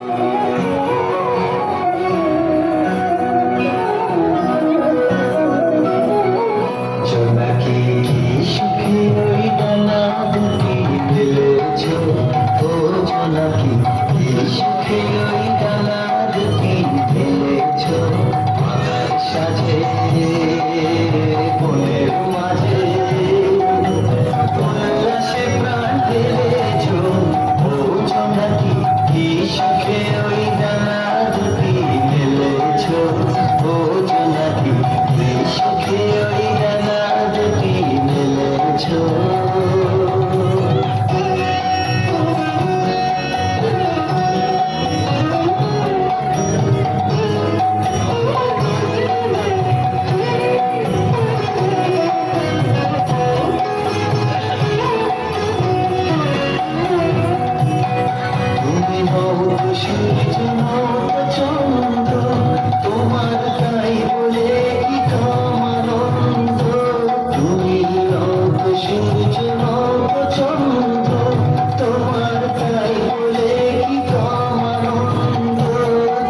জোনাকি সুখে ওই ডানা দুটি মেলেছ, ও জোনাকি সুখে ওই ডানা দুটি মেলেছ। আকাশ সাজে বনের মাঝে উল্লাসে প্রাণ ঢেলেছ, ও জোনাকি সুখে ওই ডানা দুটি মেলেছ, ও জোনাকি সুখে ওই ডানা দুটি মেলেছ। তুমি হও সূর্য চন্দ্র, তোমার তাই বলে কি কামানন্দ। তুমি হও সূর্য চন্দ্র, তোমার তাই বলে কি কামানন্দ।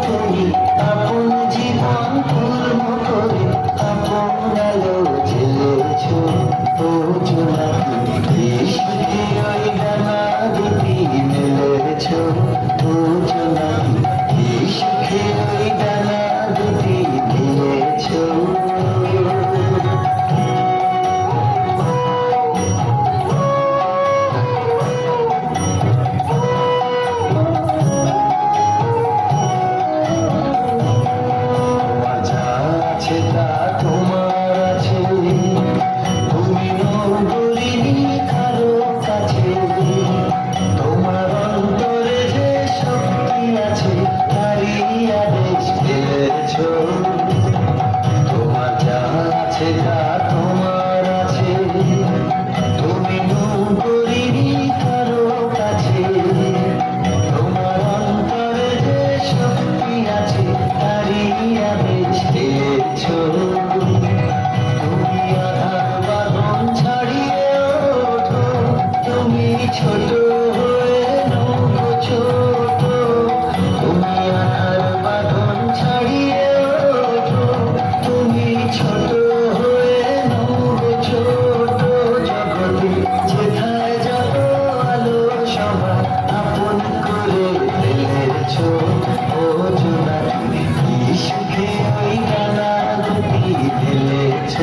তুমি আপন জীবন পূর্ণ করে আপন আলো জ্বেলেছ, ও জোনাকি সুখে ওই ডানা দুটি মেলেছ, ও জোনাকি সুখে ওই ডানা দুটি মেলেছ। তোমার যা আছে তা তোমার আছে, তুমি নগরিনী কারো কাছে। তোমার অন্তরে যে শক্তি আছে তারই আদেশ পেয়েছ। তোমার যা আছে তা তোমার আছে, তুমি নগরিনী কারো কাছে। তোমার অন্তরে যে শক্তি আছে তারই আদেশ পেয়েছ। তুমি আধার বাঁধন ছাড়িয়ে ওঠো, তুমি ছোট হয়ে নৌকো ছোট। তুমি আধার বাঁধন ছাড়িয়ে ওঠো, তুমি ছোট হয়ে নৌকো ছোট। জগতে যেথায় যত আলো সবার আপন করে ফেলেছ, ও জোনাকি সুখে ওই ডানা দুটি মেলেছ,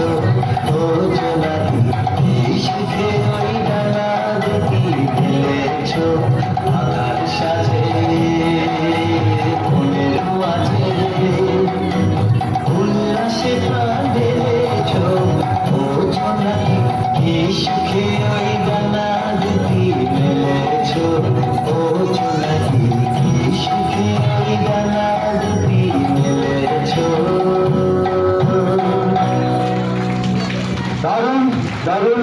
ও জোনাকি সুখে ওই ডানা দুটি মেলেছ। আকাশ সাজে বনের মাঝে উল্লাসে প্রাণ ঢেলেছ, ও জোনাকি সুখে ওই ডানা দুটি মেলেছ, ও জোনাকি সুখে ওই ডানা দুটি মেলেছ। দারুণ দারুণ।